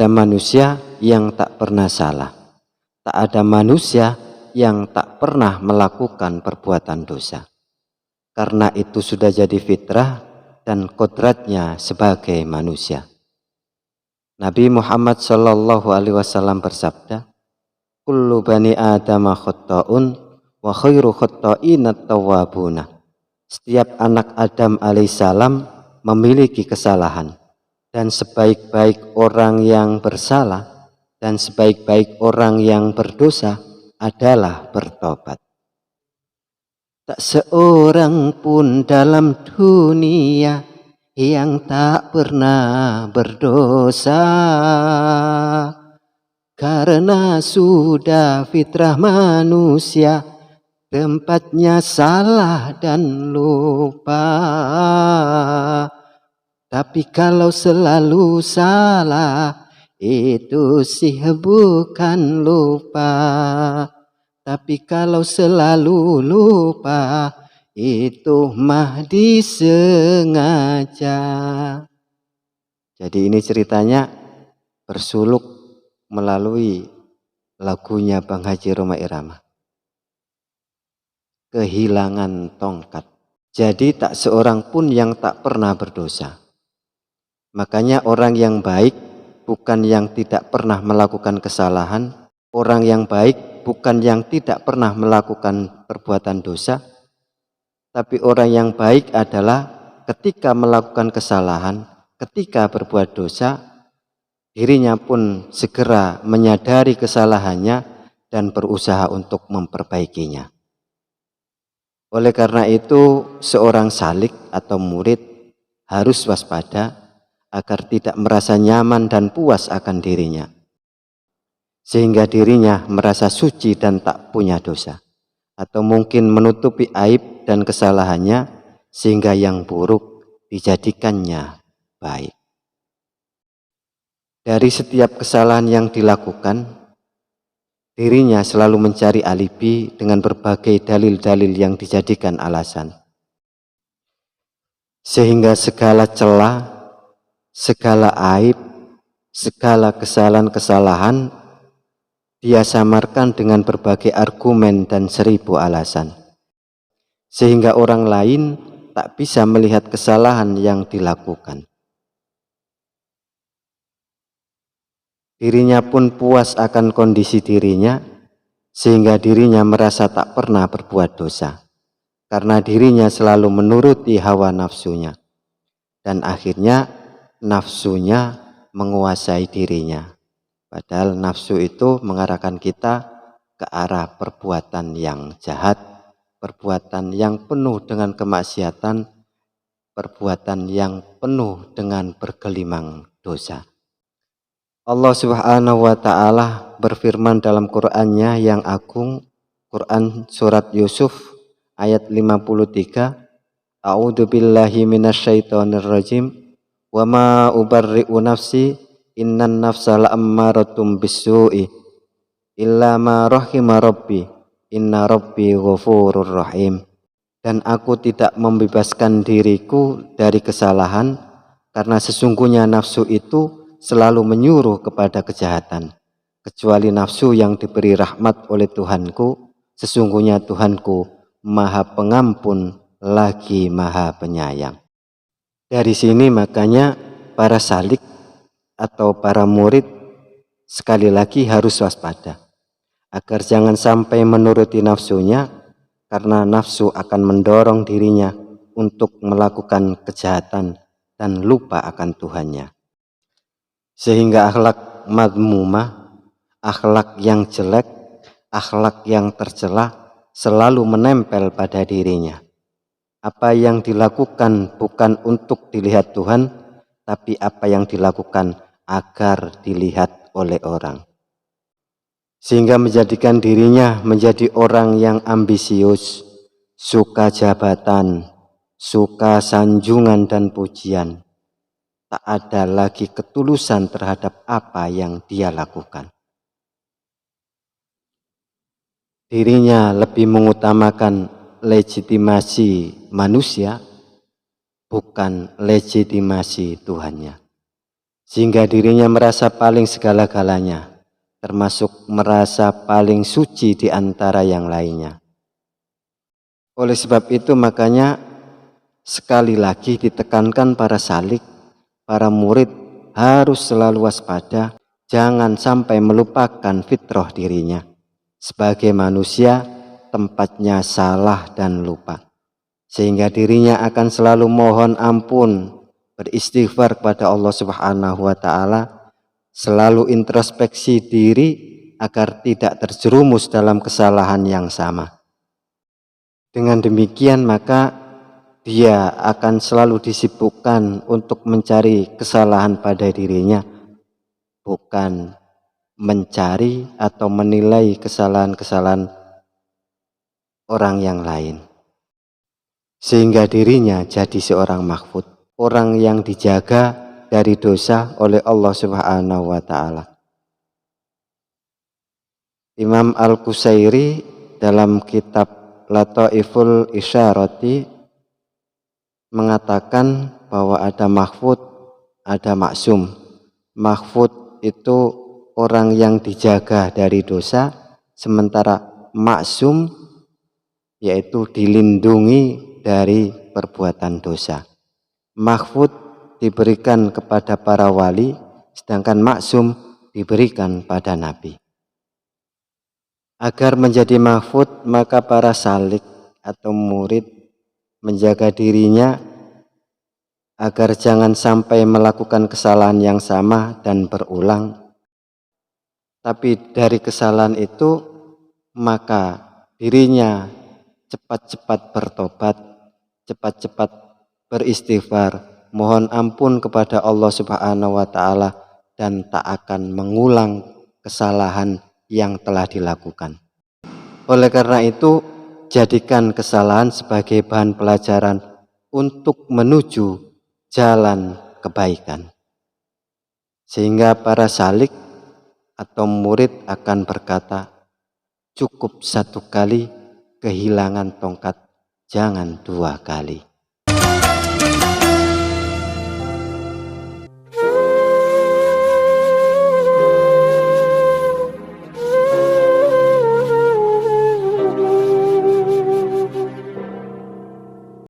ada manusia yang tak pernah salah. Tak ada manusia yang tak pernah melakukan perbuatan dosa. Karena itu sudah jadi fitrah dan kodratnya sebagai manusia. Nabi Muhammad SAW bersabda, "Kullu bani Adam khata'un wa khairu khata'inat tawwabuna." Setiap anak Adam alaihissalam memiliki kesalahan, dan sebaik-baik orang yang bersalah dan sebaik-baik orang yang berdosa adalah bertobat. Tak seorang pun dalam dunia yang tak pernah berdosa, karena sudah fitrah manusia tempatnya salah dan lupa. Tapi kalau selalu salah, itu sih bukan lupa. Tapi kalau selalu lupa, itu mah disengaja. Jadi ini ceritanya bersuluk melalui lagunya Bang Haji Rhoma Irama. Kehilangan tongkat. Jadi tak seorang pun yang tak pernah berdosa. Makanya orang yang baik bukan yang tidak pernah melakukan kesalahan. Orang yang baik bukan yang tidak pernah melakukan perbuatan dosa. Tapi orang yang baik adalah ketika melakukan kesalahan, ketika berbuat dosa, dirinya pun segera menyadari kesalahannya dan berusaha untuk memperbaikinya. Oleh karena itu, seorang salik atau murid harus waspada agar tidak merasa nyaman dan puas akan dirinya, sehingga dirinya merasa suci dan tak punya dosa, atau mungkin menutupi aib dan kesalahannya sehingga yang buruk dijadikannya baik. Dari setiap kesalahan yang dilakukan, dirinya selalu mencari alibi dengan berbagai dalil-dalil yang dijadikan alasan, sehingga segala celah, segala aib, segala kesalahan-kesalahan dia samarkan dengan berbagai argumen dan 1000 alasan, sehingga orang lain tak bisa melihat kesalahan yang dilakukan. Dirinya pun puas akan kondisi dirinya, sehingga dirinya merasa tak pernah berbuat dosa, karena dirinya selalu menuruti hawa nafsunya, dan akhirnya nafsunya menguasai dirinya. Padahal nafsu itu mengarahkan kita ke arah perbuatan yang jahat, perbuatan yang penuh dengan kemaksiatan, perbuatan yang penuh dengan bergelimang dosa. Allah Subhanahu wa ta'ala berfirman dalam Qur'annya yang agung, Quran surat Yusuf ayat 53, A'udzu billahi minasyaitonir rajim, wa ma ubarri'u nafsi, innan nafsa la'ammaratum bisu'i, illa ma rahima rabbi, inna rabbi ghafurur rahim. Dan aku tidak membebaskan diriku dari kesalahan, karena sesungguhnya nafsu itu selalu menyuruh kepada kejahatan, kecuali nafsu yang diberi rahmat oleh Tuhanku. Sesungguhnya Tuhanku Maha Pengampun lagi Maha Penyayang. Dari sini makanya para salik atau para murid sekali lagi harus waspada agar jangan sampai menuruti nafsunya, karena nafsu akan mendorong dirinya untuk melakukan kejahatan dan lupa akan Tuhannya. Sehingga akhlak madmumah, akhlak yang jelek, akhlak yang tercela selalu menempel pada dirinya. Apa yang dilakukan bukan untuk dilihat Tuhan, tapi apa yang dilakukan agar dilihat oleh orang. Sehingga menjadikan dirinya menjadi orang yang ambisius, suka jabatan, suka sanjungan dan pujian. Tak ada lagi ketulusan terhadap apa yang dia lakukan. Dirinya lebih mengutamakan legitimasi manusia, bukan legitimasi Tuhannya. sehingga dirinya merasa paling segala-galanya, termasuk merasa paling suci di antara yang lainnya. Oleh sebab itu makanya sekali lagi ditekankan para salik, para murid harus selalu waspada, jangan sampai melupakan fitrah dirinya. Sebagai manusia, tempatnya salah dan lupa, sehingga dirinya akan selalu mohon ampun, beristighfar kepada Allah Subhanahu wa Ta'ala, selalu introspeksi diri agar tidak terjerumus dalam kesalahan yang sama. Dengan demikian maka dia akan selalu disibukkan untuk mencari kesalahan pada dirinya, bukan mencari atau menilai kesalahan-kesalahan orang yang lain. Sehingga dirinya jadi seorang mahfud, orang yang dijaga dari dosa oleh Allah Subhanahu wa Ta'ala. Imam Al-Qusairi dalam kitab Lataiful Isyarati mengatakan bahwa ada mahfud, ada maksum. Mahfud itu orang yang dijaga dari dosa, sementara maksum yaitu dilindungi dari perbuatan dosa. Mahfud diberikan kepada para wali, sedangkan maksum diberikan pada nabi. Agar menjadi mahfud, maka para salik atau murid menjaga dirinya agar jangan sampai melakukan kesalahan yang sama dan berulang. Tapi dari kesalahan itu maka dirinya cepat-cepat bertobat, cepat-cepat beristighfar, mohon ampun kepada Allah Subhanahu wa Ta'ala, dan tak akan mengulang kesalahan yang telah dilakukan. Oleh karena itu, jadikan kesalahan sebagai bahan pelajaran untuk menuju jalan kebaikan. Sehingga para salik atau murid akan berkata, cukup satu kali kehilangan tongkat, jangan dua kali.